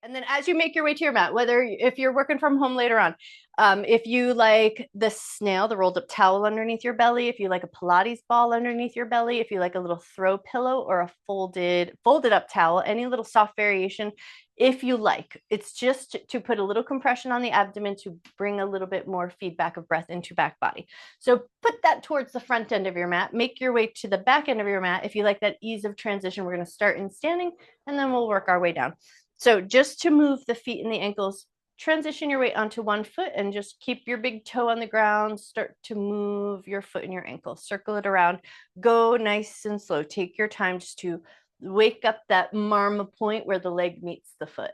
And then as you make your way to your mat, whether if you're working from home later on, if you like the snail, the rolled up towel underneath your belly, if you like a Pilates ball underneath your belly, if you like a little throw pillow or a folded up towel, any little soft variation, if you like, it's just to put a little compression on the abdomen to bring a little bit more feedback of breath into back body. So put that towards the front end of your mat, make your way to the back end of your mat. If you like that ease of transition, we're going to start in standing and then we'll work our way down. So just to move the feet and the ankles, transition your weight onto one foot and just keep your big toe on the ground. Start to move your foot and your ankle, circle it around, go nice and slow. Take your time just to wake up that marma point where the leg meets the foot.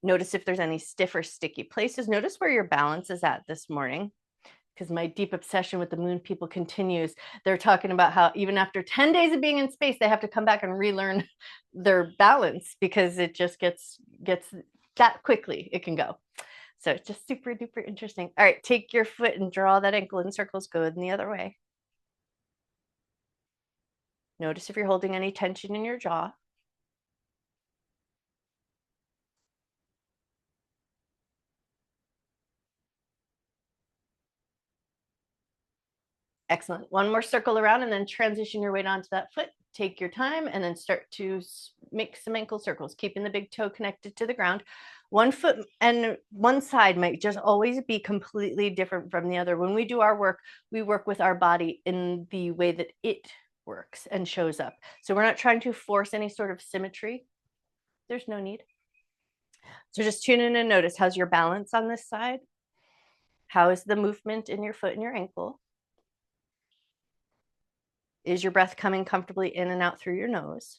Notice if there's any stiff or sticky places. Notice where your balance is at this morning, because my deep obsession with the moon people continues. They're talking about how even after 10 days of being in space, they have to come back and relearn their balance because it just gets that quickly it can go. So it's just super duper interesting. All right, take your foot and draw that ankle in circles, go in the other way. Notice if you're holding any tension in your jaw. Excellent. One more circle around and then transition your weight onto that foot. Take your time and then start to make some ankle circles, keeping the big toe connected to the ground. One foot and one side might just always be completely different from the other. When we do our work, we work with our body in the way that it works and shows up. So we're not trying to force any sort of symmetry. There's no need. So just tune in and notice, how's your balance on this side? How is the movement in your foot and your ankle? Is your breath coming comfortably in and out through your nose?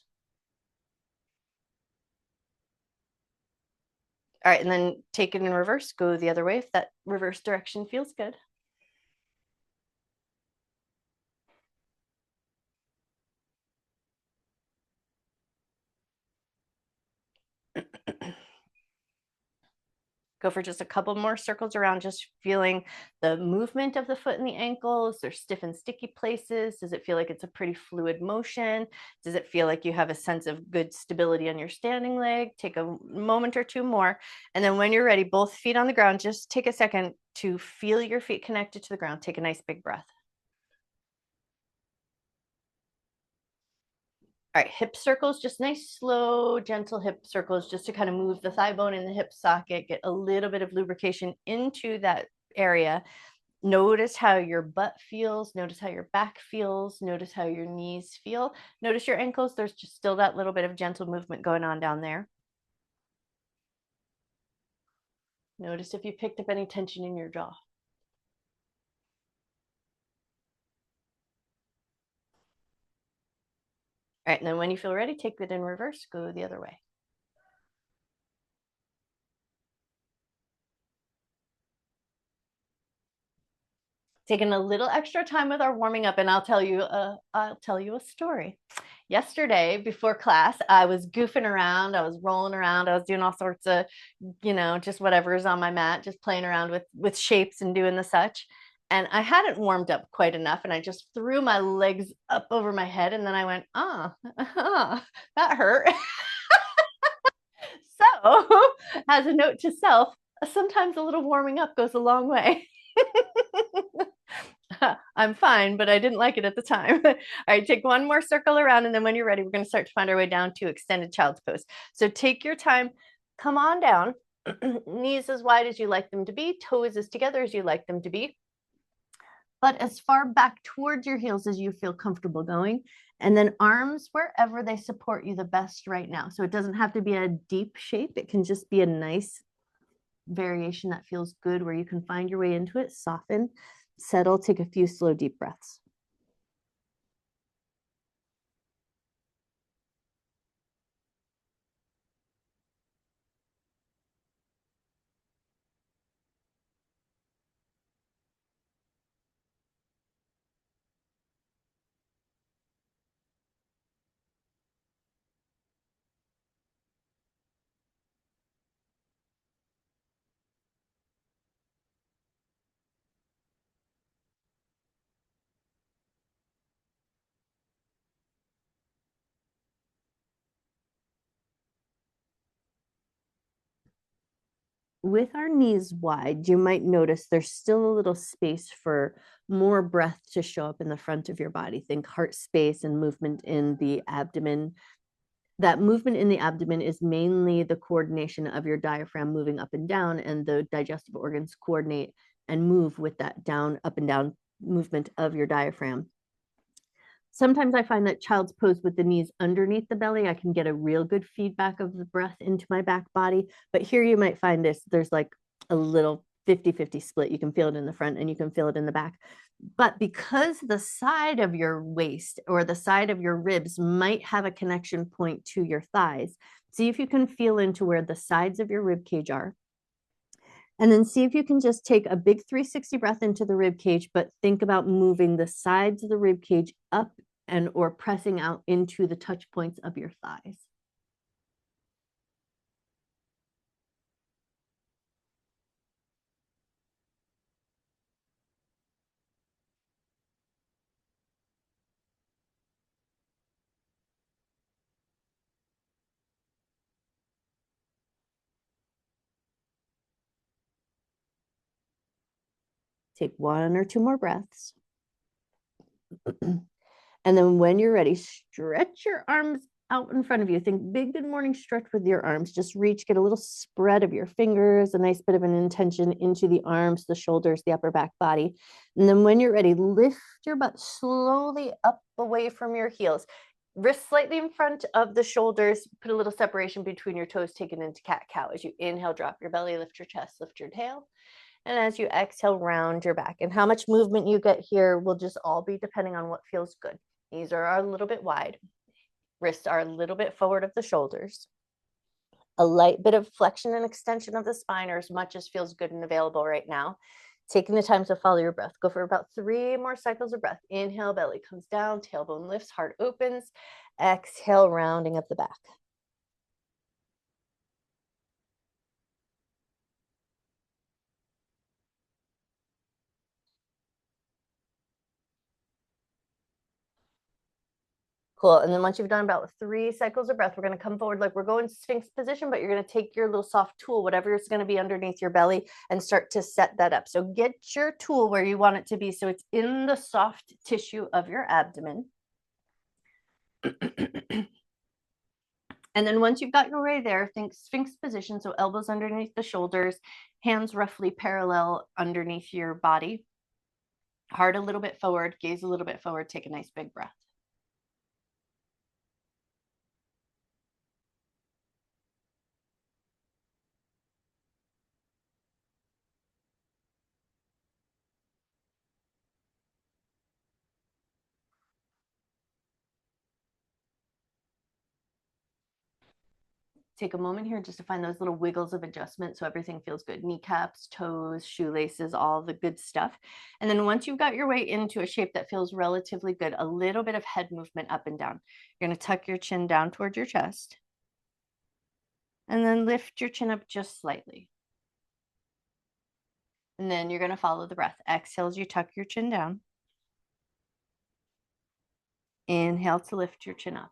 All right, and then take it in reverse, go the other way if that reverse direction feels good. Go for just a couple more circles around, just feeling the movement of the foot and the ankles. There's stiff and sticky places. Does it feel like it's a pretty fluid motion? Does it feel like you have a sense of good stability on your standing leg? Take a moment or two more. And then when you're ready, both feet on the ground, just take a second to feel your feet connected to the ground. Take a nice big breath. All right, hip circles, just nice, slow, gentle hip circles, just to kind of move the thigh bone in the hip socket, get a little bit of lubrication into that area. Notice how your butt feels. Notice how your back feels. Notice how your knees feel. Notice your ankles. There's just still that little bit of gentle movement going on down there. Notice if you picked up any tension in your jaw. All right, and then when you feel ready, take it in reverse, go the other way. Taking a little extra time with our warming up, and I'll tell you a story. Yesterday before class, I was goofing around, I was rolling around, I was doing all sorts of, just whatever is on my mat, just playing around with shapes and doing the such. And I hadn't warmed up quite enough, and I just threw my legs up over my head, and then I went, that hurt. So, as a note to self, sometimes a little warming up goes a long way. I'm fine, but I didn't like it at the time. All right, take one more circle around, and then when you're ready, we're going to start to find our way down to extended child's pose. So take your time, come on down, knees as wide as you like them to be, toes as together as you like them to be, but as far back towards your heels as you feel comfortable going. And then arms wherever they support you the best right now. So it doesn't have to be a deep shape, it can just be a nice variation that feels good where you can find your way into it, soften, settle, take a few slow, deep breaths. with our knees wide, you might notice there's still a little space for more breath to show up in the front of your body. Think heart space and movement in the abdomen. That movement in the abdomen is mainly the coordination of your diaphragm moving up and down, and the digestive organs coordinate and move with that down, up and down movement of your diaphragm. Sometimes I find that child's pose with the knees underneath the belly, I can get a real good feedback of the breath into my back body. But here you might find there's like a little 50-50 split. You can feel it in the front and you can feel it in the back. But because the side of your waist or the side of your ribs might have a connection point to your thighs, see if you can feel into where the sides of your rib cage are. And then see if you can just take a big 360 breath into the rib cage, but think about moving the sides of the rib cage up and or pressing out into the touch points of your thighs. Take 1 or 2 more breaths. And then when you're ready, stretch your arms out in front of you. Think big good morning stretch with your arms. Just reach, get a little spread of your fingers, a nice bit of an intention into the arms, the shoulders, the upper back body. And then when you're ready, lift your butt slowly up away from your heels. Wrist slightly in front of the shoulders. Put a little separation between your toes, take it into cat-cow. As you inhale, drop your belly, lift your chest, lift your tail. And as you exhale, round your back. And how much movement you get here will just all be depending on what feels good. Knees are a little bit wide. Wrists are a little bit forward of the shoulders. A light bit of flexion and extension of the spine, or as much as feels good and available right now. Taking the time to follow your breath. Go for about 3 more cycles of breath. Inhale, belly comes down, tailbone lifts, heart opens. Exhale, rounding up the back. Cool. And then once you've done about 3 cycles of breath, we're going to come forward like we're going Sphinx position, but you're going to take your little soft tool, whatever is going to be underneath your belly, and start to set that up. So get your tool where you want it to be so it's in the soft tissue of your abdomen. And then once you've got your way there, think Sphinx position. So elbows underneath the shoulders, hands roughly parallel underneath your body. Heart a little bit forward, gaze a little bit forward, take a nice big breath. Take a moment here just to find those little wiggles of adjustment so everything feels good. Kneecaps, toes, shoelaces, all the good stuff. And then once you've got your way into a shape that feels relatively good, a little bit of head movement up and down. You're going to tuck your chin down towards your chest. And then lift your chin up just slightly. And then you're going to follow the breath. Exhale as you tuck your chin down. Inhale to lift your chin up.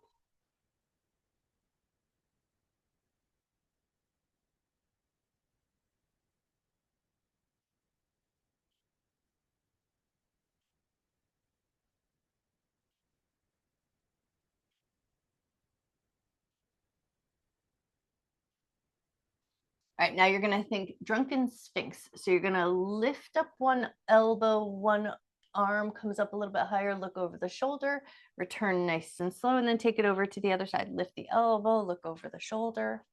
All right, now you're going to think drunken sphinx. So you're going to lift up one elbow, one arm comes up a little bit higher, look over the shoulder, return nice and slow, and then take it over to the other side. Lift the elbow, look over the shoulder,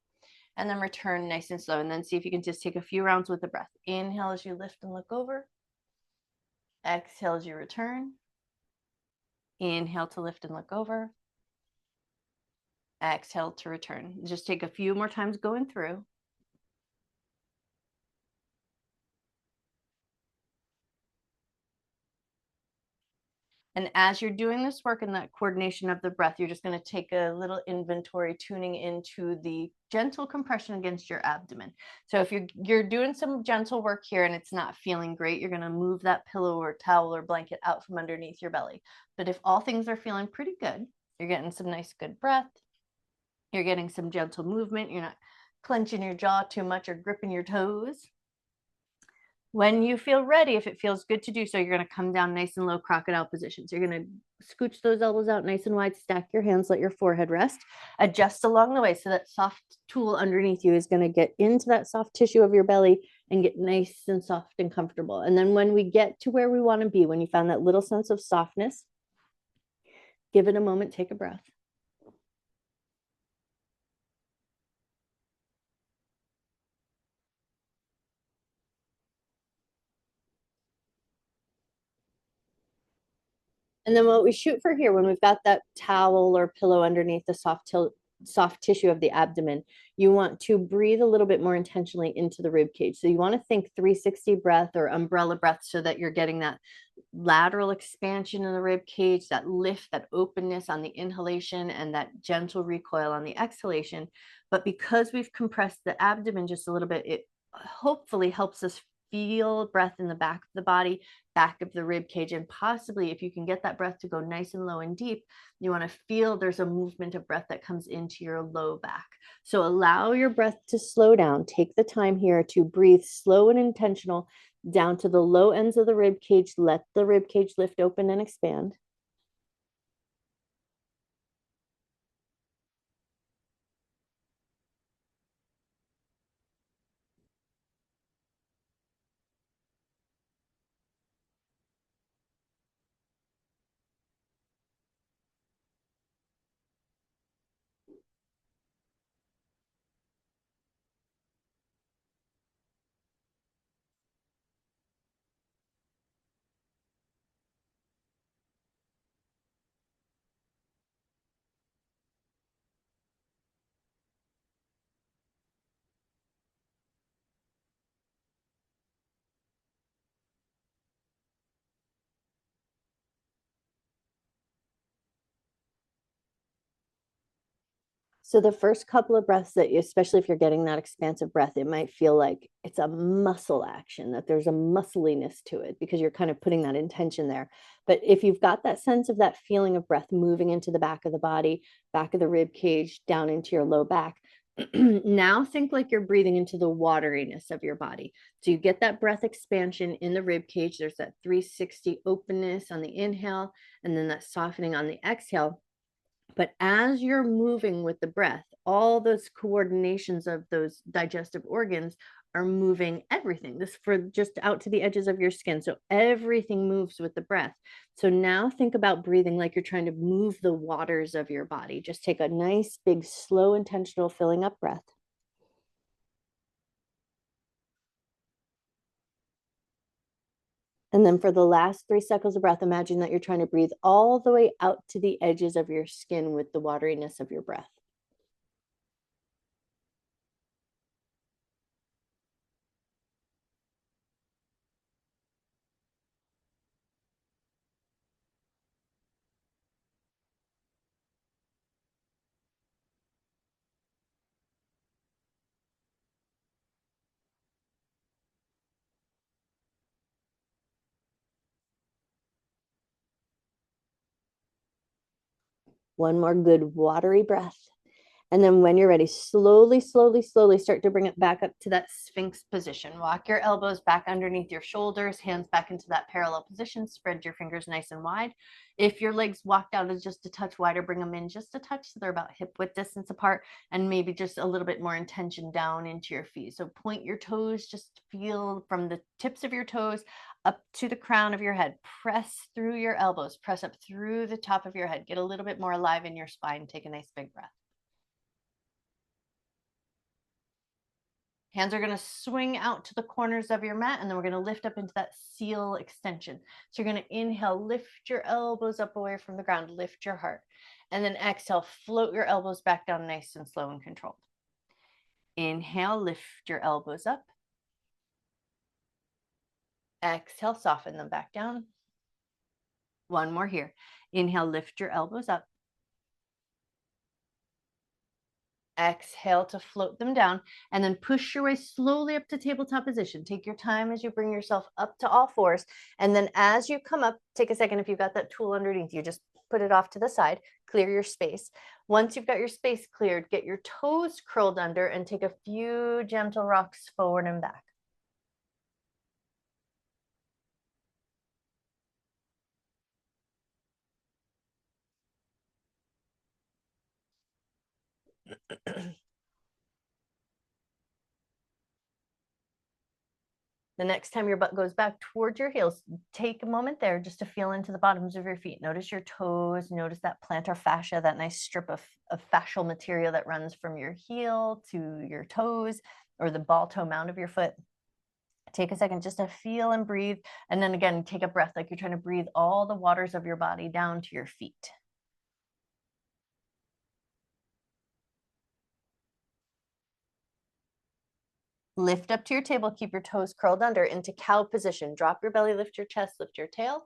and then return nice and slow. And then see if you can just take a few rounds with the breath. Inhale as you lift and look over. Exhale as you return. Inhale to lift and look over. Exhale to return. Just take a few more times going through. And as you're doing this work and that coordination of the breath, you're just going to take a little inventory, tuning into the gentle compression against your abdomen. So if you're doing some gentle work here and it's not feeling great, you're going to move that pillow or towel or blanket out from underneath your belly. But if all things are feeling pretty good, you're getting some nice good breath, you're getting some gentle movement, you're not clenching your jaw too much or gripping your toes. When you feel ready, if it feels good to do so, you're going to come down nice and low, crocodile position. So you're going to scooch those elbows out nice and wide, stack your hands, let your forehead rest, adjust along the way so that soft tool underneath you is going to get into that soft tissue of your belly and get nice and soft and comfortable. And then when we get to where we want to be, when you found that little sense of softness, give it a moment, take a breath. And then what we shoot for here, when we've got that towel or pillow underneath the soft tissue of the abdomen, you want to breathe a little bit more intentionally into the rib cage. So you want to think 360 breath or umbrella breath so that you're getting that lateral expansion in the rib cage, that lift, that openness on the inhalation, and that gentle recoil on the exhalation. But because we've compressed the abdomen just a little bit, it hopefully helps us feel breath in the back of the body, back of the rib cage, and possibly if you can get that breath to go nice and low and deep, you want to feel there's a movement of breath that comes into your low back. So allow your breath to slow down. Take the time here to breathe slow and intentional down to the low ends of the rib cage. Let the rib cage lift open and expand. So the first couple of breaths that you, especially if you're getting that expansive breath, it might feel like it's a muscle action, that there's a muscliness to it because you're kind of putting that intention there. But if you've got that sense of that feeling of breath moving into the back of the body, back of the rib cage, down into your low back, now think like you're breathing into the wateriness of your body. So you get that breath expansion in the rib cage. There's that 360 openness on the inhale, and then that softening on the exhale. But as you're moving with the breath, all those coordinations of those digestive organs are moving everything. This for just out to the edges of your skin. So everything moves with the breath. So now think about breathing like you're trying to move the waters of your body. Just take a nice, big, slow, intentional filling up breath. And then for the last 3 cycles of breath, imagine that you're trying to breathe all the way out to the edges of your skin with the wateriness of your breath. One more good watery breath. And then when you're ready, slowly, slowly, slowly start to bring it back up to that Sphinx position. Walk your elbows back underneath your shoulders, hands back into that parallel position. Spread your fingers nice and wide. If your legs walked out as just a touch wider, bring them in just a touch so they're about hip width distance apart, and maybe just a little bit more intention down into your feet. So point your toes, just feel from the tips of your toes up to the crown of your head. Press through your elbows, press up through the top of your head. Get a little bit more alive in your spine. Take a nice big breath. Hands are going to swing out to the corners of your mat, and then we're going to lift up into that seal extension. So you're going to inhale, lift your elbows up away from the ground, lift your heart. And then exhale, float your elbows back down nice and slow and controlled. Inhale, lift your elbows up. Exhale, soften them back down. One more here. Inhale, lift your elbows up. Exhale to float them down, and then push your way slowly up to tabletop position. Take your time as you bring yourself up to all fours. And then as you come up, take a second. If you've got that tool underneath you, just put it off to the side, clear your space. Once you've got your space cleared, get your toes curled under and take a few gentle rocks forward and back. The next time your butt goes back towards your heels, take a moment there just to feel into the bottoms of your feet. Notice your toes, notice that plantar fascia, that nice strip of fascial material that runs from your heel to your toes, or the ball toe mound of your foot. Take a second just to feel and breathe. And then again, take a breath like you're trying to breathe all the waters of your body down to your feet. Lift up to your table, keep your toes curled under into cow position. Drop your belly, lift your chest, lift your tail.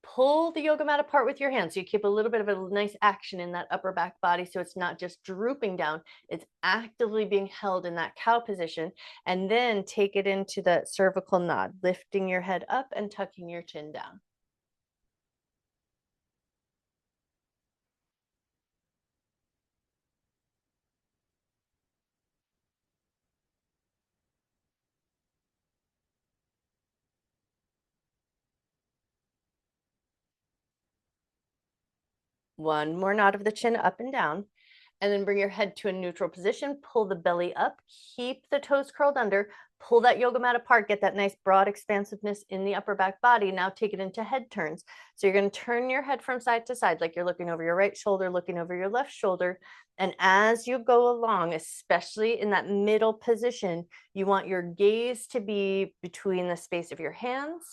Pull the yoga mat apart with your hands. So you keep a little bit of a nice action in that upper back body. So it's not just drooping down, it's actively being held in that cow position. And then take it into the cervical nod, lifting your head up and tucking your chin down. One more nod of the chin up and down. And then bring your head to a neutral position. Pull the belly up. Keep the toes curled under. Pull that yoga mat apart. Get that nice broad expansiveness in the upper back body. Now take it into head turns. So you're going to turn your head from side to side, like you're looking over your right shoulder, looking over your left shoulder. And as you go along, especially in that middle position, you want your gaze to be between the space of your hands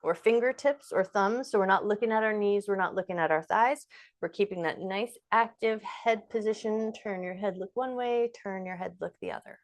or fingertips or thumbs. So we're not looking at our knees, we're not looking at our thighs. We're keeping that nice active head position. Turn your head, look one way, turn your head, look the other.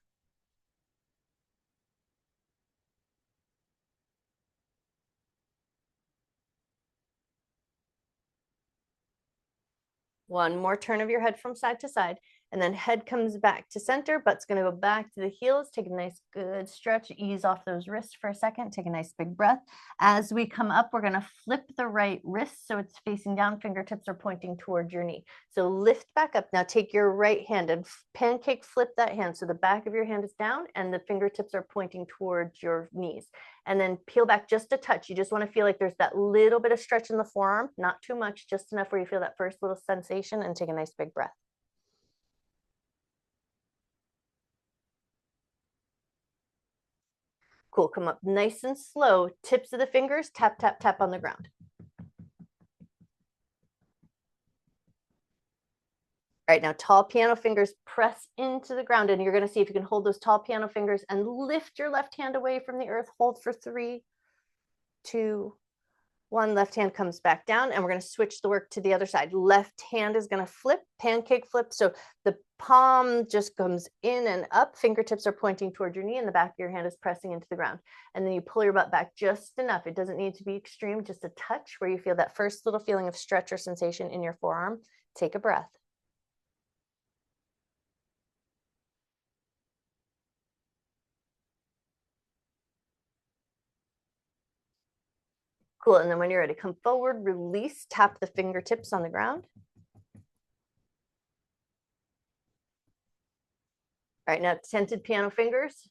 One more turn of your head from side to side, and then head comes back to center. Butt's going to go back to the heels. Take a nice good stretch. Ease off those wrists for a second. Take a nice big breath. As we come up, we're going to flip the right wrist so it's facing down. Fingertips are pointing towards your knee. So lift back up. Now take your right hand and pancake flip that hand. So the back of your hand is down and the fingertips are pointing towards your knees. And then peel back just a touch. You just want to feel like there's that little bit of stretch in the forearm, not too much, just enough where you feel that first little sensation, and take a nice big breath. Cool, come up nice and slow. Tips of the fingers, tap, tap, tap on the ground. All right, now tall piano fingers press into the ground, and you're going to see if you can hold those tall piano fingers and lift your left hand away from the earth. Hold for 3, 2, 1. Left hand comes back down, and we're going to switch the work to the other side. Left hand is going to flip, pancake flip. So the palm just comes in and up. Fingertips are pointing toward your knee, and the back of your hand is pressing into the ground. And then you pull your butt back just enough. It doesn't need to be extreme, just a touch where you feel that first little feeling of stretch or sensation in your forearm. Take a breath. Cool. And then when you're ready, come forward, release, tap the fingertips on the ground. All right, now tented piano fingers.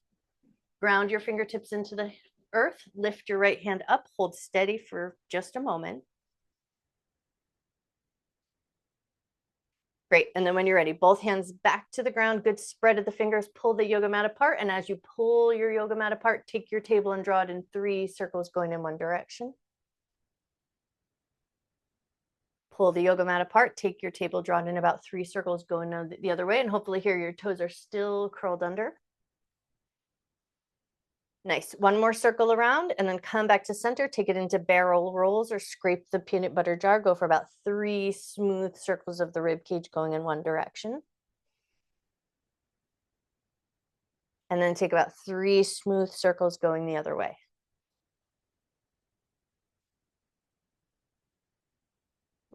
Ground your fingertips into the earth. Lift your right hand up. Hold steady for just a moment. Great. And then when you're ready, both hands back to the ground. Good spread of the fingers. Pull the yoga mat apart. And as you pull your yoga mat apart, take your table and draw it in 3 circles going in one direction. Pull the yoga mat apart. Take your table, draw it in about 3 circles going the other way. And hopefully here your toes are still curled under. Nice. One more circle around and then come back to center. Take it into barrel rolls or scrape the peanut butter jar. Go for about 3 smooth circles of the rib cage going in one direction. And then take about 3 smooth circles going the other way.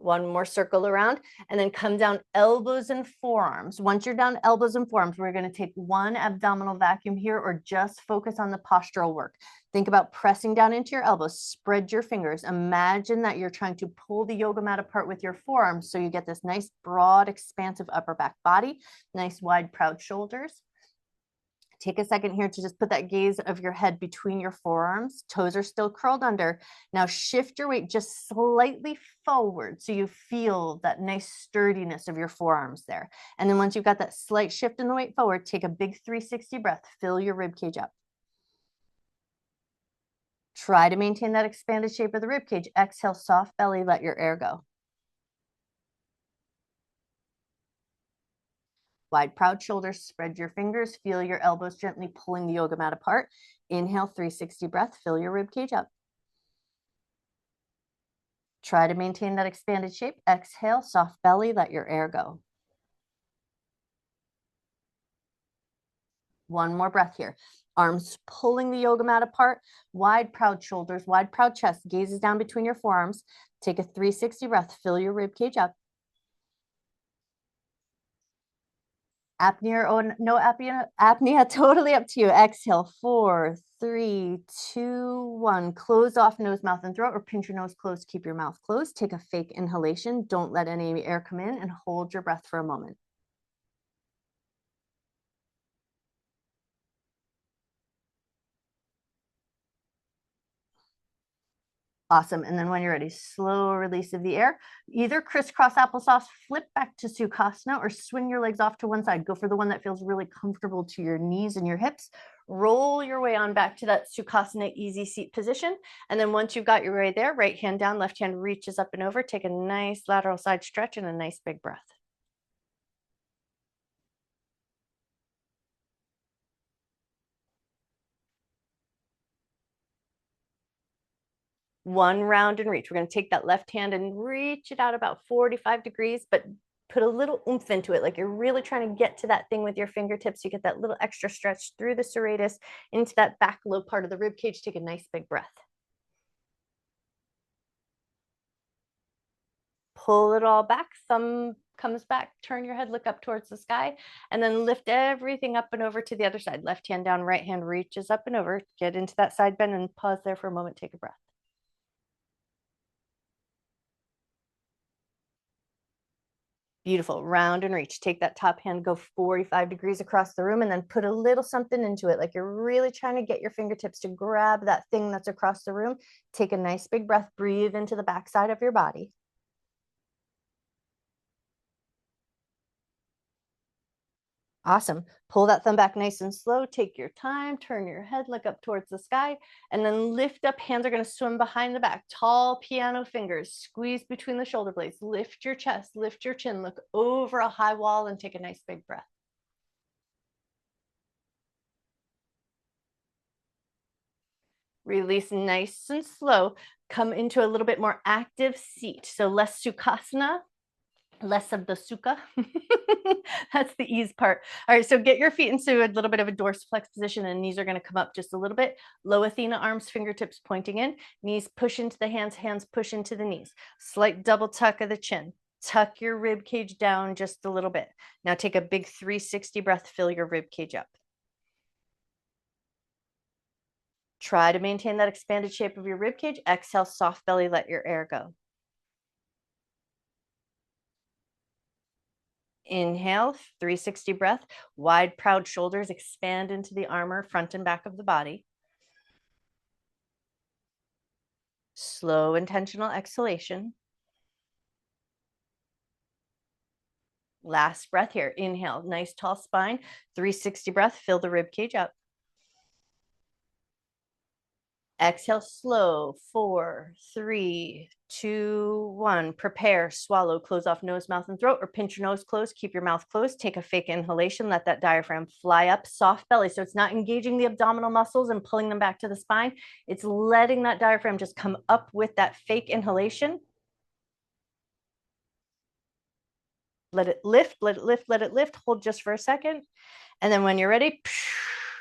One more circle around, and then come down elbows and forearms. Once you're down elbows and forearms, we're going to take one abdominal vacuum here, or just focus on the postural work. Think about pressing down into your elbows, spread your fingers. Imagine that you're trying to pull the yoga mat apart with your forearms so you get this nice, broad, expansive upper back body, nice, wide, proud shoulders. Take a second here to just put that gaze of your head between your forearms. Toes are still curled under. Now shift your weight just slightly forward so you feel that nice sturdiness of your forearms there. And then once you've got that slight shift in the weight forward, take a big 360 breath. Fill your rib cage up. Try to maintain that expanded shape of the rib cage. Exhale, soft belly, let your air go. Wide, proud shoulders, spread your fingers, feel your elbows gently pulling the yoga mat apart. Inhale, 360 breath, fill your rib cage up. Try to maintain that expanded shape. Exhale, soft belly, let your air go. One more breath here. Arms pulling the yoga mat apart, wide, proud shoulders, wide, proud chest, gazes down between your forearms. Take a 360 breath, fill your rib cage up. Apnea or no apnea, totally up to you. Exhale, 4, 3, 2, 1. Close off nose, mouth, and throat, or pinch your nose closed. Keep your mouth closed. Take a fake inhalation. Don't let any air come in, and hold your breath for a moment. Awesome. And then when you're ready, slow release of the air. Either crisscross applesauce, flip back to Sukhasana, or swing your legs off to one side. Go for the one that feels really comfortable to your knees and your hips. Roll your way on back to that Sukhasana easy seat position. And then once you've got your way there, right hand down, left hand reaches up and over. Take a nice lateral side stretch and a nice big breath. One round and reach. We're going to take that left hand and reach it out about 45 degrees, but put a little oomph into it, like you're really trying to get to that thing with your fingertips. You get that little extra stretch through the serratus into that back low part of the rib cage. Take a nice big breath. Pull it all back. Thumb comes back. Turn your head, look up towards the sky, and then lift everything up and over to the other side. Left hand down, right hand reaches up and over. Get into that side bend and pause there for a moment. Take a breath. Beautiful. Round and reach. Take that top hand, go 45 degrees across the room, and then put a little something into it, like you're really trying to get your fingertips to grab that thing that's across the room. Take a nice big breath. Breathe into the backside of your body. Awesome. Pull that thumb back nice and slow. Take your time. Turn your head, look up towards the sky, and then lift up. Hands are going to swim behind the back. Tall piano fingers. Squeeze between the shoulder blades. Lift your chest, lift your chin, look over a high wall, and take a nice big breath. Release nice and slow. Come into a little bit more active seat. So less Sukhasana, less of the sukha. That's the ease part. All right, so get your feet into a little bit of a dorsiflex position, and knees are going to come up just a little bit. Low Athena arms, fingertips pointing in. Knees push into the hands, hands push into the knees. Slight double tuck of the chin. Tuck your rib cage down just a little bit. Now take a big 360 breath, fill your rib cage up. Try to maintain that expanded shape of your rib cage. Exhale, soft belly, let your air go. Inhale, 360 breath, wide, proud shoulders, expand into the armor, front and back of the body. Slow, intentional exhalation. Last breath here. Inhale, nice tall spine, 360 breath, fill the rib cage up. Exhale, slow, 4, 3, 2, 1. Prepare, swallow, close off nose, mouth, and throat, or pinch your nose closed, keep your mouth closed. Take a fake inhalation, let that diaphragm fly up, soft belly. So it's not engaging the abdominal muscles and pulling them back to the spine. It's letting that diaphragm just come up with that fake inhalation. Let it lift, let it lift, let it lift. Hold just for a second. And then when you're ready,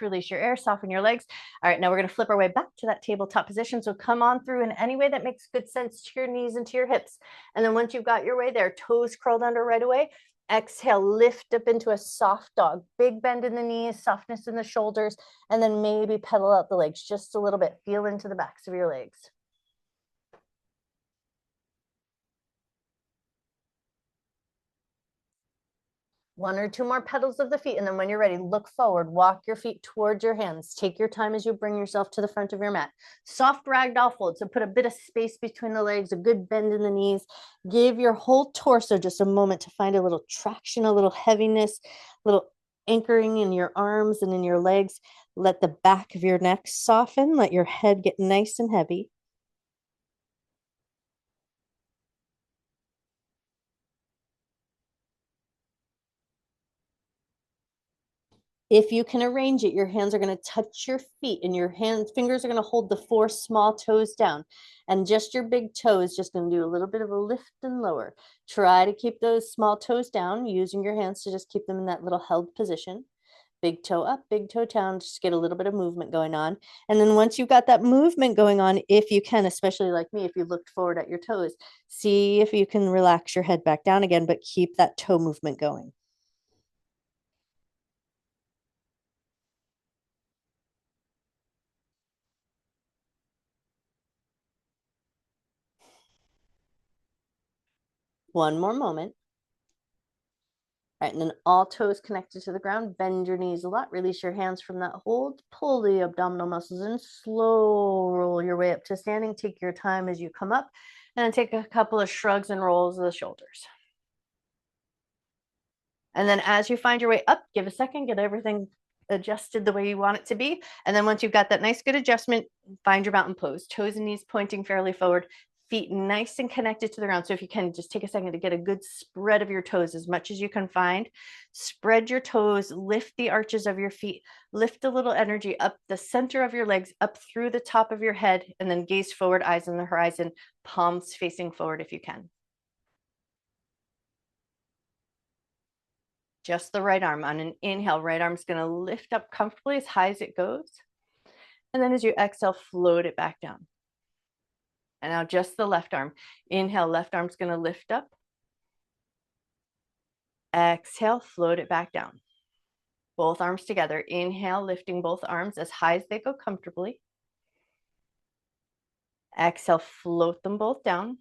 release your air, soften your legs. All right, now we're going to flip our way back to that tabletop position. So come on through in any way that makes good sense to your knees and to your hips. And then once you've got your way there, toes curled under right away, exhale, lift up into a soft dog, big bend in the knees, softness in the shoulders, and then maybe pedal out the legs just a little bit. Feel into the backs of your legs. One or two more pedals of the feet. And then when you're ready, look forward, walk your feet towards your hands. Take your time as you bring yourself to the front of your mat. Soft ragdoll fold. So put a bit of space between the legs, a good bend in the knees. Give your whole torso just a moment to find a little traction, a little heaviness, a little anchoring in your arms and in your legs. Let the back of your neck soften. Let your head get nice and heavy. If you can arrange it, your hands are going to touch your feet and your fingers are going to hold the 4 small toes down. And just your big toe is just going to do a little bit of a lift and lower. Try to keep those small toes down, using your hands to just keep them in that little held position. Big toe up, big toe down, just get a little bit of movement going on. And then once you've got that movement going on, if you can, especially like me, if you looked forward at your toes, see if you can relax your head back down again, but keep that toe movement going. One more moment. All right, and then all toes connected to the ground. Bend your knees a lot. Release your hands from that hold. Pull the abdominal muscles in. Slow roll your way up to standing. Take your time as you come up. And then take a couple of shrugs and rolls of the shoulders. And then as you find your way up, give a second, get everything adjusted the way you want it to be. And then once you've got that nice, good adjustment, find your mountain pose. Toes and knees pointing fairly forward, feet nice and connected to the ground. So if you can just take a second to get a good spread of your toes as much as you can find. Spread your toes, lift the arches of your feet, lift a little energy up the center of your legs, up through the top of your head, and then gaze forward, eyes on the horizon, palms facing forward if you can. Just the right arm. On an inhale, right arm's going to lift up comfortably as high as it goes. And then as you exhale, float it back down. And now just the left arm. Inhale, left arm's going to lift up. Exhale, float it back down. Both arms together. Inhale, lifting both arms as high as they go comfortably. Exhale, float them both down.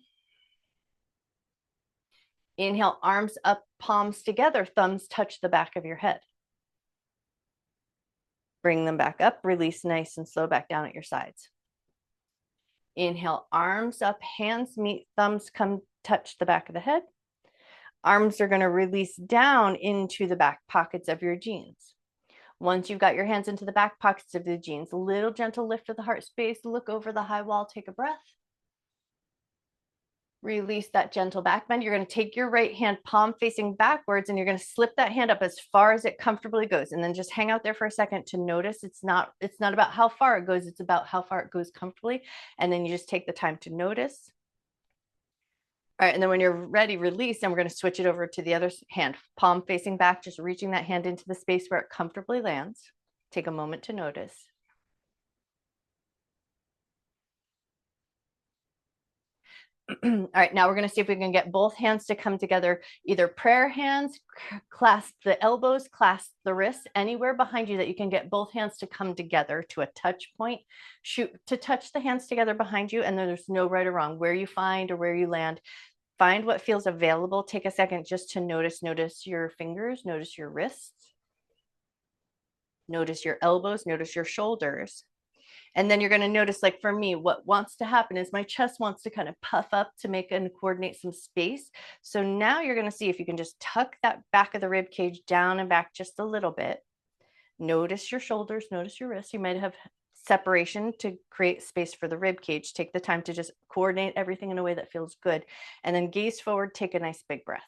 Inhale, arms up, palms together, thumbs touch the back of your head. Bring them back up, release nice and slow back down at your sides. Inhale, arms up, hands meet, thumbs come touch the back of the head. Arms are going to release down into the back pockets of your jeans. Once you've got your hands into the back pockets of the jeans, a little gentle lift of the heart space, look over the high wall, take a breath. Release that gentle back bend. You're going to take your right hand palm facing backwards and you're going to slip that hand up as far as it comfortably goes. And then just hang out there for a second to notice it's not about how far it goes. It's about how far it goes comfortably. And then you just take the time to notice. All right. And then when you're ready, release. And we're going to switch it over to the other hand, palm facing back, just reaching that hand into the space where it comfortably lands. Take a moment to notice. All right, now we're going to see if we can get both hands to come together, either prayer hands, clasp the elbows, clasp the wrists, anywhere behind you that you can get both hands to come together to a touch point. Shoot to touch the hands together behind you, and then there's no right or wrong. Where you find or where you land, find what feels available. Take a second just to notice your fingers, notice your wrists, notice your elbows, notice your shoulders. And then you're going to notice, like for me, what wants to happen is my chest wants to kind of puff up to make and coordinate some space. So now you're going to see if you can just tuck that back of the rib cage down and back just a little bit. Notice your shoulders, notice your wrists. You might have separation to create space for the rib cage. Take the time to just coordinate everything in a way that feels good. And then gaze forward, take a nice big breath.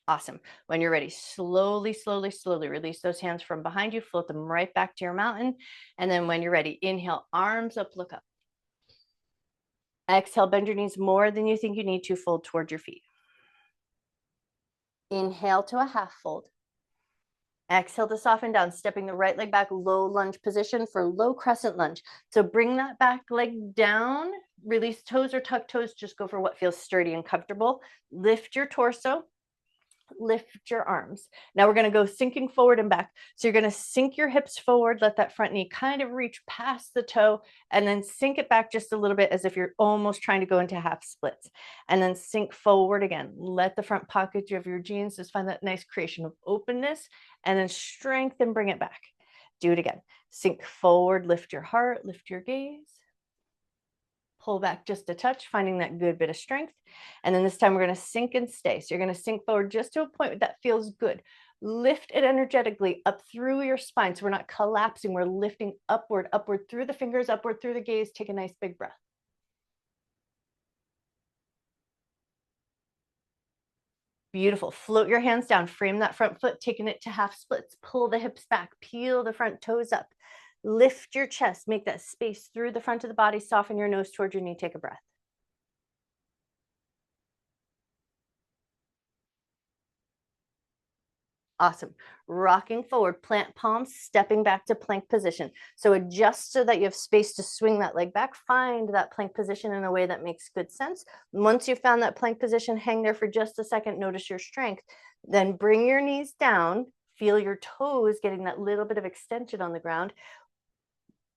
Awesome. When you're ready, slowly, slowly, slowly release those hands from behind you, float them right back to your mountain. And then when you're ready, inhale, arms up, look up. Exhale, bend your knees more than you think you need to, fold toward your feet. Inhale to a half fold. Exhale to soften down, stepping the right leg back, low lunge position for low crescent lunge. So bring that back leg down, release toes or tuck toes, just go for what feels sturdy and comfortable. Lift your torso, lift your arms. Now we're going to go sinking forward and back. So you're going to sink your hips forward, let that front knee kind of reach past the toe, and then sink it back just a little bit as if you're almost trying to go into half splits. And then sink forward again. Let the front pocket of your jeans just find that nice creation of openness, and then strength and bring it back. Do it again. Sink forward, lift your heart, lift your gaze. Pull back just a touch, finding that good bit of strength. And then this time we're going to sink and stay. So you're going to sink forward just to a point that feels good. Lift it energetically up through your spine. So we're not collapsing. We're lifting upward, upward through the fingers, upward through the gaze. Take a nice big breath. Beautiful. Float your hands down. Frame that front foot, taking it to half splits. Pull the hips back. Peel the front toes up. Lift your chest. Make that space through the front of the body. Soften your nose towards your knee. Take a breath. Awesome. Rocking forward, plant palms, stepping back to plank position. So adjust so that you have space to swing that leg back. Find that plank position in a way that makes good sense. Once you've found that plank position, hang there for just a second. Notice your strength. Then bring your knees down. Feel your toes getting that little bit of extension on the ground.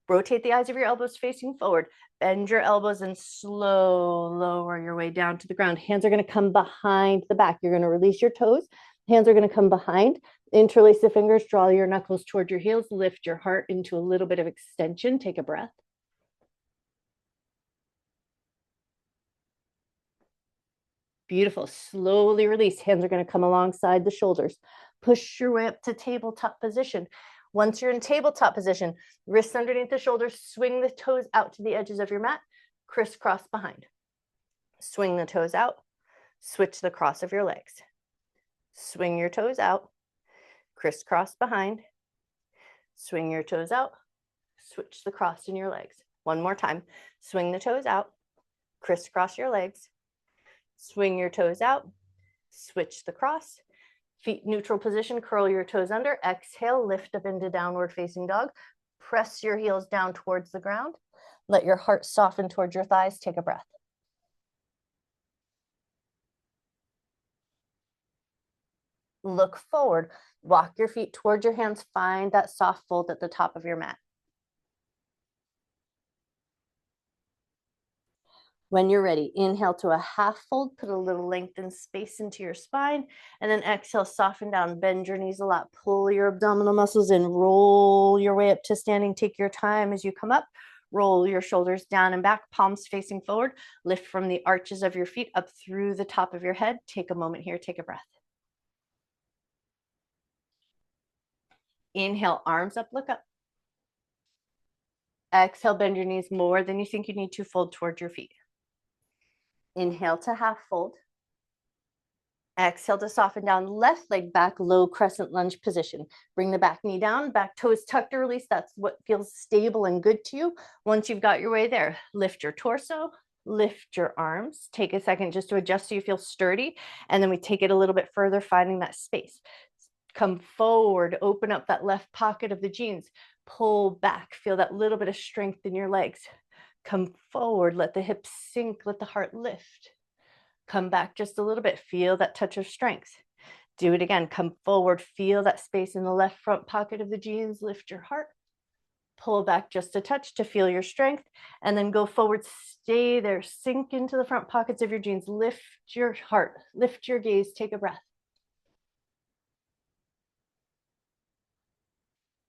Rotate the eyes of your elbows facing forward. Bend your elbows and slow lower your way down to the ground. Hands are going to come behind the back. You're going to release your toes. Hands are going to come behind. Interlace the fingers. Draw your knuckles toward your heels. Lift your heart into a little bit of extension. Take a breath. Beautiful. Slowly release. Hands are going to come alongside the shoulders. Push your way up to tabletop position. Once you're in tabletop position, wrists underneath the shoulders, swing the toes out to the edges of your mat, crisscross behind. Swing the toes out, switch the cross of your legs. Swing your toes out, crisscross behind. Swing your toes out, switch the cross in your legs. One more time. Swing the toes out, crisscross your legs. Swing your toes out, switch the cross. Feet neutral position, curl your toes under. Exhale, lift up into downward facing dog. Press your heels down towards the ground. Let your heart soften towards your thighs. Take a breath. Look forward. Walk your feet towards your hands. Find that soft fold at the top of your mat. When you're ready, inhale to a half fold, put a little lengthened space into your spine, and then exhale, soften down, bend your knees a lot, pull your abdominal muscles in, roll your way up to standing. Take your time as you come up, roll your shoulders down and back, palms facing forward, lift from the arches of your feet up through the top of your head. Take a moment here, take a breath. Inhale, arms up, look up. Exhale, bend your knees more than you think you need to, fold towards your feet. Inhale to half fold. Exhale to soften down, left leg back, low crescent lunge position. Bring the back knee down, back toes tucked to release. That's what feels stable and good to you. Once you've got your way there, lift your torso, lift your arms. Take a second just to adjust so you feel sturdy. And then we take it a little bit further, finding that space. Come forward, open up that left pocket of the jeans. Pull back, feel that little bit of strength in your legs. Come forward, let the hips sink, let the heart lift. Come back just a little bit, feel that touch of strength. Do it again, come forward, feel that space in the left front pocket of the jeans, lift your heart. Pull back just a touch to feel your strength, and then go forward, stay there, sink into the front pockets of your jeans, lift your heart, lift your gaze, take a breath.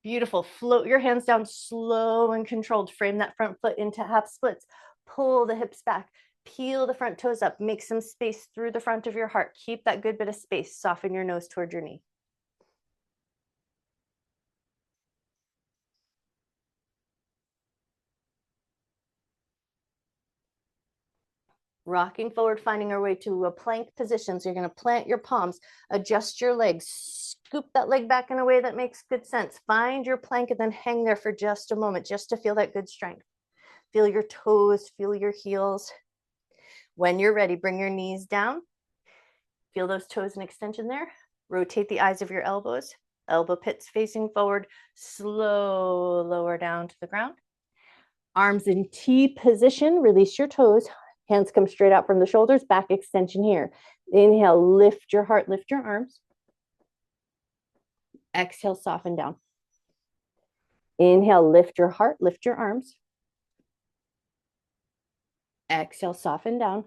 Beautiful. Float your hands down slow and controlled. Frame that front foot into half splits. Pull the hips back. Peel the front toes up. Make some space through the front of your heart. Keep that good bit of space. Soften your nose toward your knee. Rocking forward, finding our way to a plank position. So you're going to plant your palms, adjust your legs, scoop that leg back in a way that makes good sense. Find your plank and then hang there for just a moment, just to feel that good strength. Feel your toes, feel your heels. When you're ready, bring your knees down. Feel those toes in extension there. Rotate the eyes of your elbows. Elbow pits facing forward. Slow lower down to the ground. Arms in T position. Release your toes. Hands come straight out from the shoulders. Back extension here. Inhale, lift your heart, lift your arms. Exhale, soften down. Inhale, lift your heart, lift your arms. Exhale, soften down.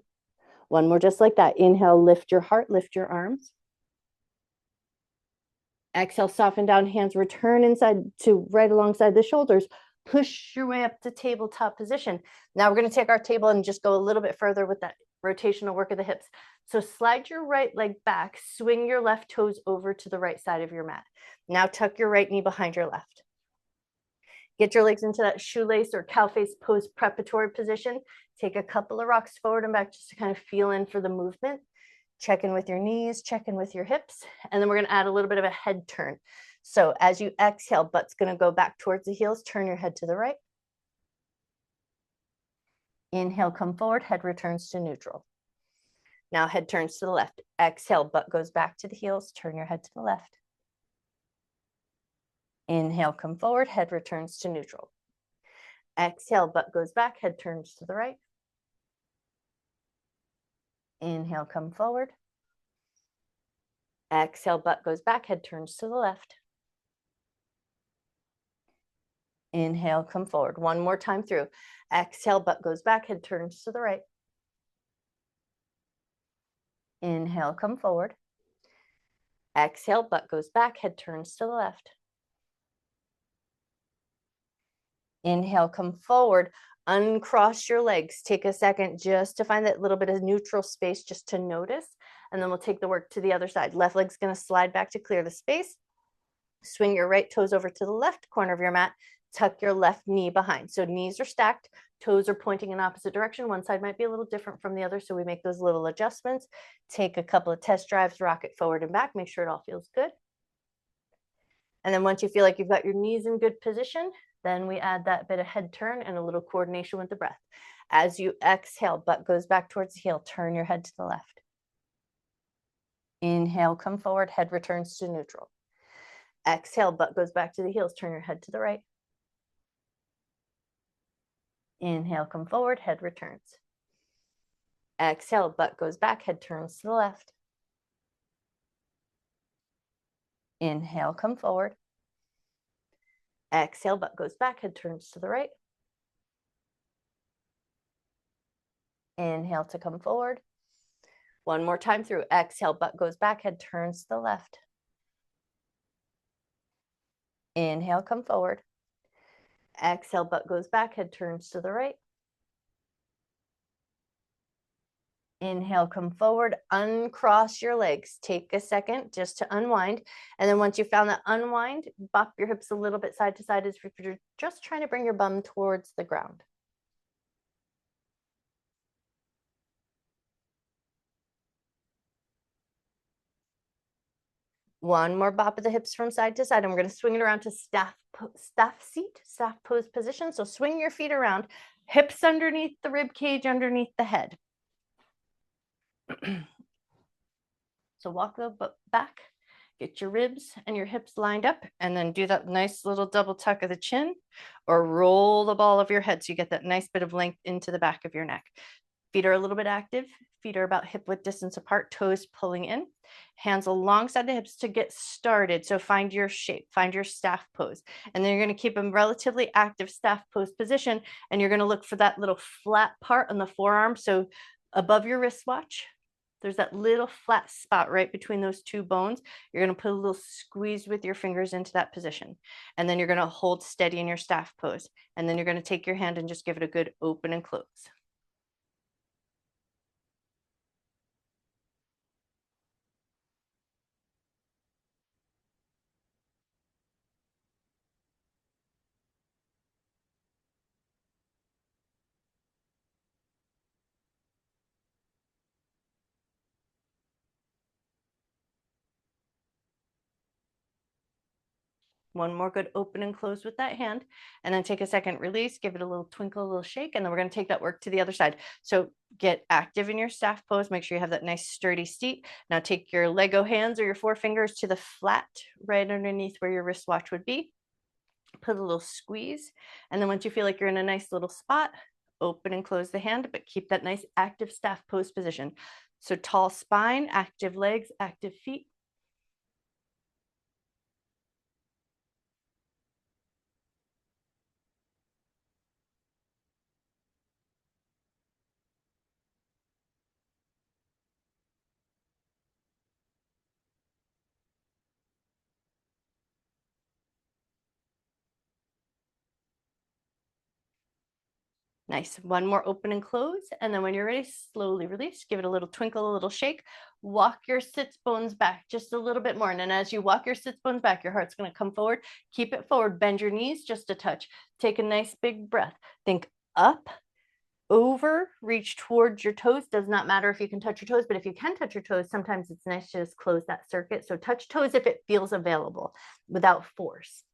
One more just like that. Inhale, lift your heart, lift your arms. Exhale, soften down, hands return inside to right alongside the shoulders. Push your way up to tabletop position. Now we're going to take our table and just go a little bit further with that rotational work of the hips. So slide your right leg back, swing your left toes over to the right side of your mat. Now tuck your right knee behind your left. Get your legs into that shoelace or cow face pose preparatory position. Take a couple of rocks forward and back just to kind of feel in for the movement. Check in with your knees, check in with your hips, and then we're going to add a little bit of a head turn. So as you exhale, butt's going to go back towards the heels, turn your head to the right. Inhale, come forward, head returns to neutral. Now head turns to the left. Exhale, butt goes back to the heels, turn your head to the left. Inhale, come forward, head returns to neutral. Exhale, butt goes back, head turns to the right. Inhale, come forward. Exhale, butt goes back, head turns to the left. Inhale, come forward. One more time through. Exhale, butt goes back, head turns to the right. Inhale, come forward. Exhale, butt goes back, head turns to the left. Inhale, come forward. Uncross your legs. Take a second just to find that little bit of neutral space just to notice. And then we'll take the work to the other side. Left leg's going to slide back to clear the space. Swing your right toes over to the left corner of your mat. Tuck your left knee behind. So knees are stacked, toes are pointing in opposite direction. One side might be a little different from the other, so we make those little adjustments. Take a couple of test drives, rock it forward and back. Make sure it all feels good. And then once you feel like you've got your knees in good position, then we add that bit of head turn and a little coordination with the breath. As you exhale, butt goes back towards the heel. Turn your head to the left. Inhale, come forward, head returns to neutral. Exhale, butt goes back to the heels. Turn your head to the right. Inhale, come forward, head returns. Exhale, butt goes back, head turns to the left. Inhale, come forward. Exhale, butt goes back, head turns to the right. Inhale to come forward. One more time through. Exhale, butt goes back, head turns to the left. Inhale, come forward. Exhale, butt goes back, head turns to the right. Inhale, come forward, uncross your legs. Take a second just to unwind. And then once you found that unwind, bop your hips a little bit side to side as if you're just trying to bring your bum towards the ground. One more bop of the hips from side to side. And we're going to swing it around to staff pose position. So swing your feet around, hips underneath the rib cage, underneath the head. So walk the butt back, get your ribs and your hips lined up, and then do that nice little double tuck of the chin or roll the ball of your head so you get that nice bit of length into the back of your neck. Feet are a little bit active. Feet are about hip width distance apart, toes pulling in, hands alongside the hips to get started. So find your shape, find your staff pose. And then you're going to keep a relatively active staff pose position, and you're going to look for that little flat part on the forearm. So above your wristwatch, there's that little flat spot right between those two bones. You're going to put a little squeeze with your fingers into that position. And then you're going to hold steady in your staff pose. And then you're going to take your hand and just give it a good open and close. One more good open and close with that hand. And then take a second release, give it a little twinkle, a little shake, and then we're going to take that work to the other side. So get active in your staff pose. Make sure you have that nice sturdy seat. Now take your Lego hands or your forefingers to the flat right underneath where your wristwatch would be. Put a little squeeze. And then once you feel like you're in a nice little spot, open and close the hand, but keep that nice active staff pose position. So tall spine, active legs, active feet. Nice. One more open and close. And then when you're ready, slowly release. Give it a little twinkle, a little shake. Walk your sits bones back just a little bit more. And then as you walk your sits bones back, your heart's going to come forward. Keep it forward. Bend your knees just a touch. Take a nice big breath. Think up, over, reach towards your toes. Does not matter if you can touch your toes, but if you can touch your toes, sometimes it's nice to just close that circuit. So touch toes if it feels available without force.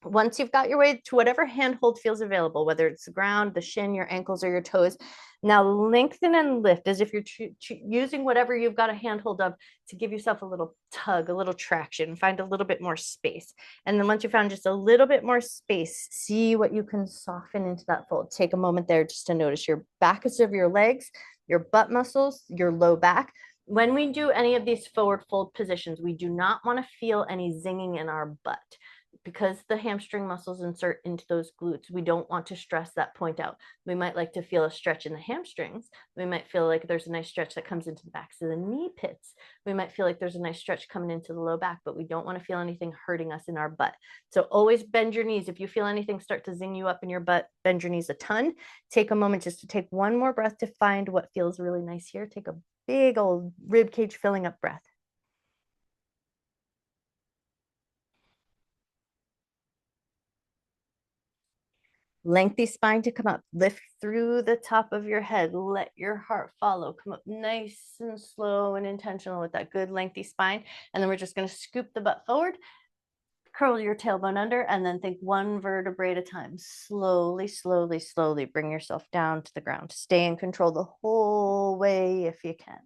Once you've got your way to whatever handhold feels available, whether it's the ground, the shin, your ankles, or your toes, now lengthen and lift as if you're using whatever you've got a handhold of to give yourself a little tug, a little traction, find a little bit more space. And then once you found just a little bit more space, see what you can soften into that fold. Take a moment there just to notice your backs of your legs, your butt muscles, your low back. When we do any of these forward fold positions, we do not want to feel any zinging in our butt because the hamstring muscles insert into those glutes. We don't want to stress that point out. We might like to feel a stretch in the hamstrings. We might feel like there's a nice stretch that comes into the backs of the knee pits. We might feel like there's a nice stretch coming into the low back, but we don't want to feel anything hurting us in our butt. So always bend your knees. If you feel anything start to zing you up in your butt, bend your knees a ton. Take a moment just to take one more breath to find what feels really nice here. Take a big old rib cage filling up breath. Lengthy spine to come up. Lift through the top of your head. Let your heart follow. Come up nice and slow and intentional with that good lengthy spine. And then we're just going to scoop the butt forward, curl your tailbone under, and then think one vertebrae at a time. Slowly, slowly, slowly bring yourself down to the ground. Stay in control the whole way if you can.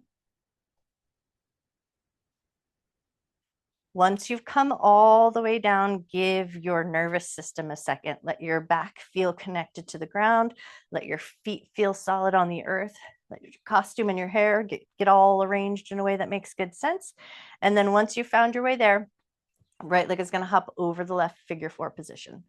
Once you've come all the way down, give your nervous system a second. Let your back feel connected to the ground. Let your feet feel solid on the earth. Let your costume and your hair get all arranged in a way that makes good sense. And then once you've found your way there, right leg is going to hop over the left figure four position.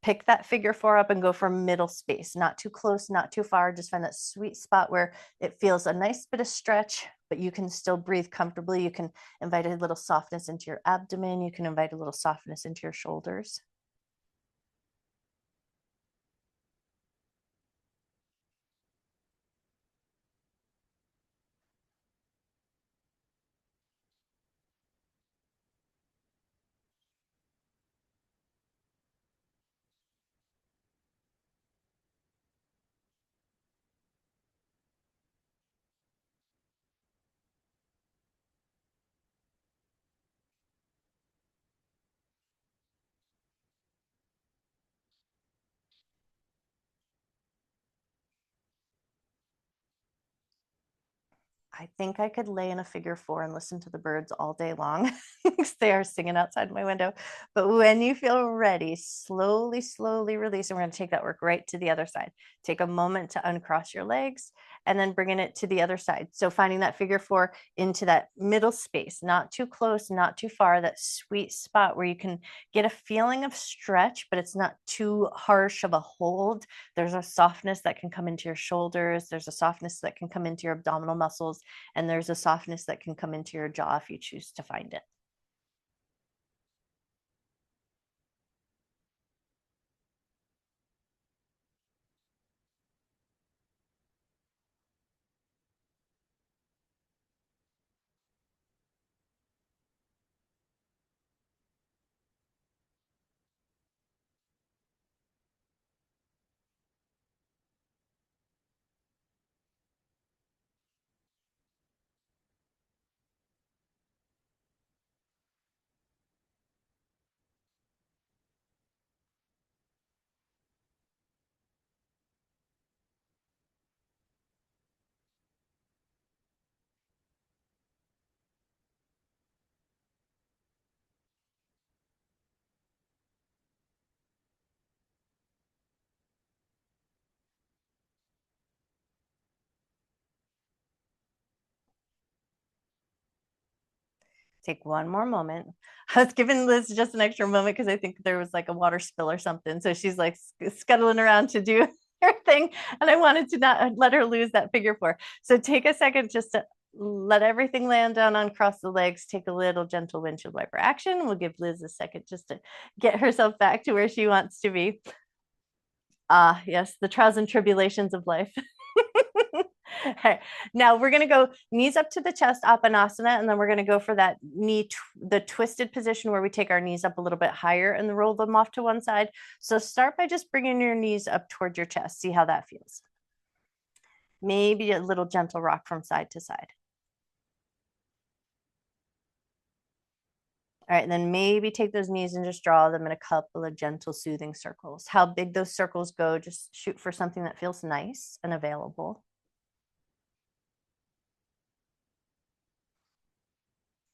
Pick that figure four up and go for middle space, not too close, not too far. Just find that sweet spot where it feels a nice bit of stretch, but you can still breathe comfortably. You can invite a little softness into your abdomen. You can invite a little softness into your shoulders. I think I could lay in a figure four and listen to the birds all day long because they are singing outside my window. But when you feel ready, slowly, slowly release. And we're going to take that work right to the other side. Take a moment to uncross your legs and then bringing it to the other side. So finding that figure four into that middle space, not too close, not too far, that sweet spot where you can get a feeling of stretch, but it's not too harsh of a hold. There's a softness that can come into your shoulders. There's a softness that can come into your abdominal muscles. And there's a softness that can come into your jaw if you choose to find it. Take one more moment. I was giving Liz just an extra moment because I think there was like a water spill or something. So she's like scuttling around to do her thing. And I wanted to not let her lose that figure four. So take a second just to let everything land down, uncross the legs, take a little gentle windshield wiper action. We'll give Liz a second just to get herself back to where she wants to be. Ah, yes, the trials and tribulations of life. Okay. Now we're going to go knees up to the chest, Apanasana, and then we're going to go for that the twisted position where we take our knees up a little bit higher and roll them off to one side. So start by just bringing your knees up toward your chest. See how that feels. Maybe a little gentle rock from side to side. All right, and then maybe take those knees and just draw them in a couple of gentle, soothing circles. How big those circles go, just shoot for something that feels nice and available.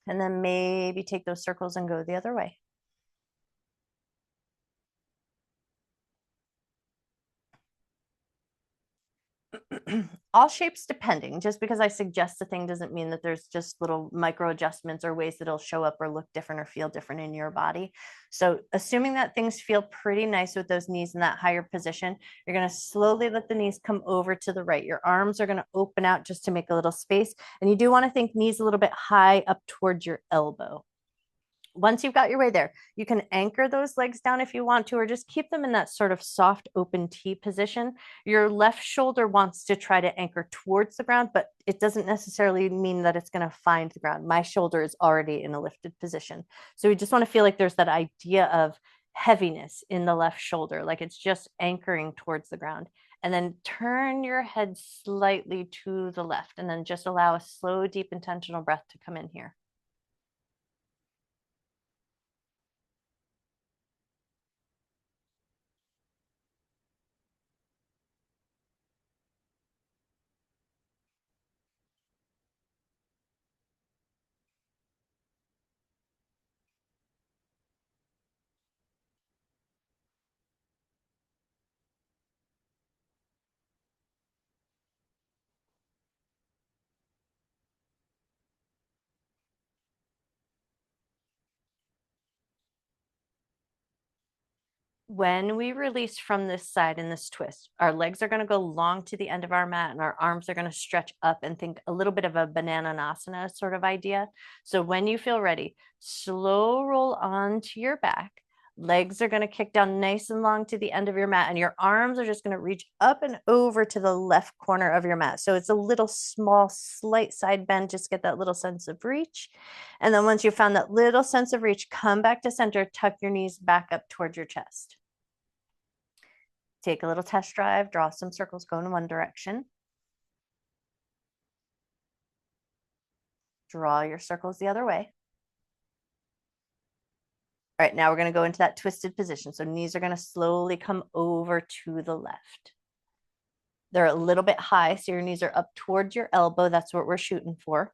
And then maybe take those circles and go the other way. All shapes depending. Just because I suggest a thing doesn't mean that there's just little micro adjustments or ways that it'll show up or look different or feel different in your body. So assuming that things feel pretty nice with those knees in that higher position, you're going to slowly let the knees come over to the right. Your arms are going to open out just to make a little space. And you do want to think knees a little bit high up towards your elbow. Once you've got your way there, you can anchor those legs down if you want to, or just keep them in that sort of soft open T position. Your left shoulder wants to try to anchor towards the ground, but it doesn't necessarily mean that it's going to find the ground. My shoulder is already in a lifted position. So we just want to feel like there's that idea of heaviness in the left shoulder, like it's just anchoring towards the ground. And then turn your head slightly to the left, and then just allow a slow, deep, intentional breath to come in here. When we release from this side in this twist, our legs are going to go long to the end of our mat and our arms are going to stretch up, and think a little bit of a bananasana sort of idea. So when you feel ready, slow roll onto your back. Legs are going to kick down nice and long to the end of your mat, and your arms are just going to reach up and over to the left corner of your mat. So it's a little small, slight side bend. Just get that little sense of reach. And then once you found that little sense of reach, come back to center, tuck your knees back up towards your chest. Take a little test drive, draw some circles, go in one direction. Draw your circles the other way. All right, now we're going to go into that twisted position. So knees are going to slowly come over to the left. They're a little bit high, so your knees are up towards your elbow. That's what we're shooting for.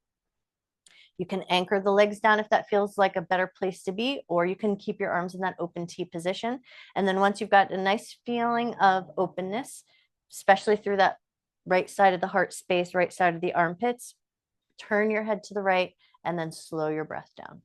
You can anchor the legs down if that feels like a better place to be, or you can keep your arms in that open T position. And then once you've got a nice feeling of openness, especially through that right side of the heart space, right side of the armpits, turn your head to the right and then slow your breath down.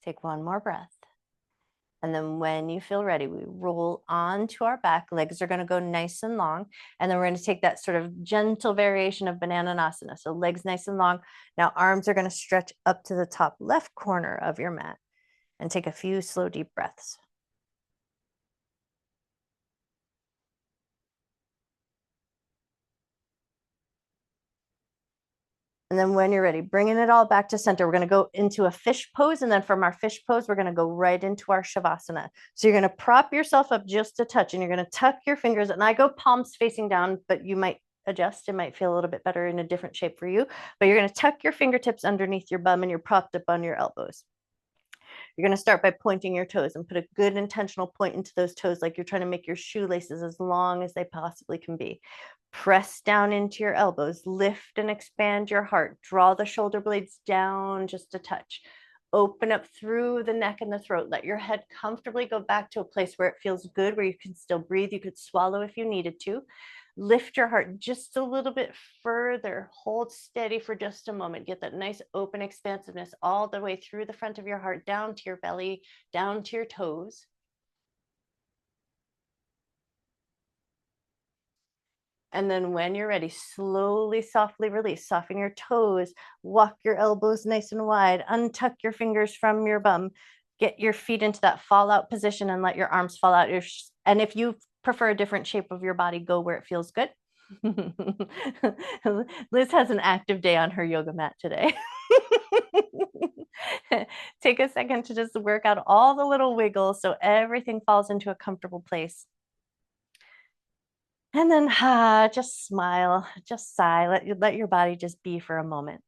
Take one more breath. And then when you feel ready, we roll onto our back. Legs are going to go nice and long. And then we're going to take that sort of gentle variation of bananasana. So legs nice and long. Now arms are going to stretch up to the top left corner of your mat, and take a few slow, deep breaths. And then when you're ready, bringing it all back to center, we're going to go into a fish pose. And then from our fish pose, we're going to go right into our Shavasana. So you're going to prop yourself up just a touch and you're going to tuck your fingers. And I go palms facing down, but you might adjust. It might feel a little bit better in a different shape for you. But you're going to tuck your fingertips underneath your bum and you're propped up on your elbows. You're going to start by pointing your toes and put a good intentional point into those toes, like you're trying to make your shoelaces as long as they possibly can be. Press down into your elbows, lift and expand your heart, draw the shoulder blades down just a touch. Open up through the neck and the throat. Let your head comfortably go back to a place where it feels good, where you can still breathe. You could swallow if you needed to. Lift your heart just a little bit further. Hold steady for just a moment. Get that nice open expansiveness all the way through the front of your heart, down to your belly, down to your toes. And then when you're ready, slowly, softly release. Soften your toes. Walk your elbows nice and wide. Untuck your fingers from your bum. Get your feet into that fallout position and let your arms fall out. And if you prefer a different shape of your body, go where it feels good. Liz has an active day on her yoga mat today. Take a second to just work out all the little wiggles so everything falls into a comfortable place. And then just smile, just sigh, let your body just be for a moment.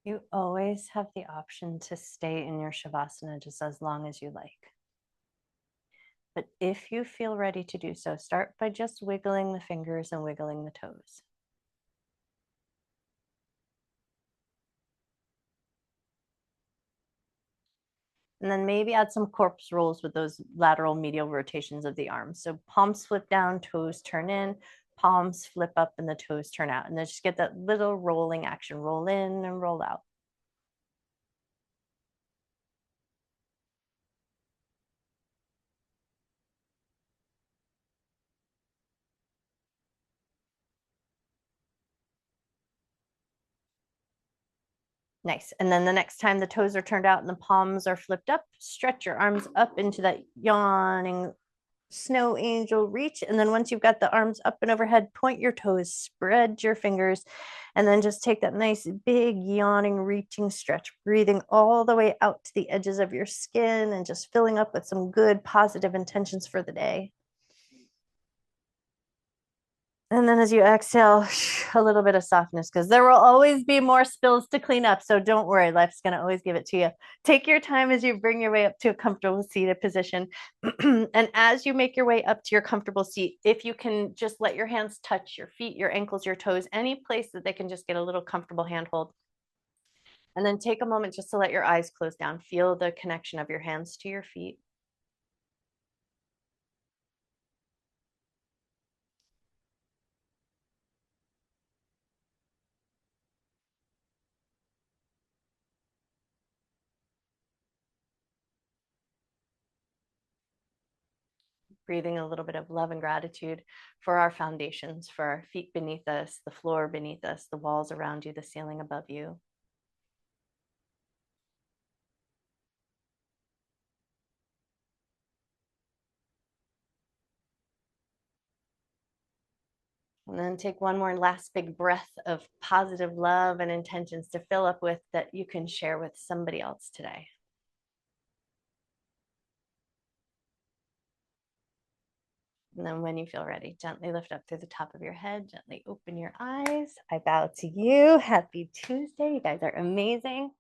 You always have the option to stay in your Shavasana just as long as you like. But if you feel ready to do so, start by just wiggling the fingers and wiggling the toes. And then maybe add some corpse rolls with those lateral medial rotations of the arms. So palms flip down, toes turn in, palms flip up, and the toes turn out. And then just get that little rolling action. Roll in and roll out. Nice. And then the next time the toes are turned out and the palms are flipped up, stretch your arms up into that yawning snow angel, reach. And then once you've got the arms up and overhead, point your toes, spread your fingers, and then just take that nice big yawning reaching stretch, breathing all the way out to the edges of your skin and just filling up with some good positive intentions for the day. And then as you exhale, a little bit of softness, because there will always be more spills to clean up. So don't worry, life's going to always give it to you. Take your time as you bring your way up to a comfortable seated position. And as you make your way up to your comfortable seat, if you can just let your hands touch your feet, your ankles, your toes, any place that they can just get a little comfortable handhold. And then take a moment just to let your eyes close down. Feel the connection of your hands to your feet. Breathing a little bit of love and gratitude for our foundations, for our feet beneath us, the floor beneath us, the walls around you, the ceiling above you. And then take one more last big breath of positive love and intentions to fill up with that you can share with somebody else today. And then when you feel ready, gently lift up through the top of your head, gently open your eyes. I bow to you. Happy Tuesday. You guys are amazing.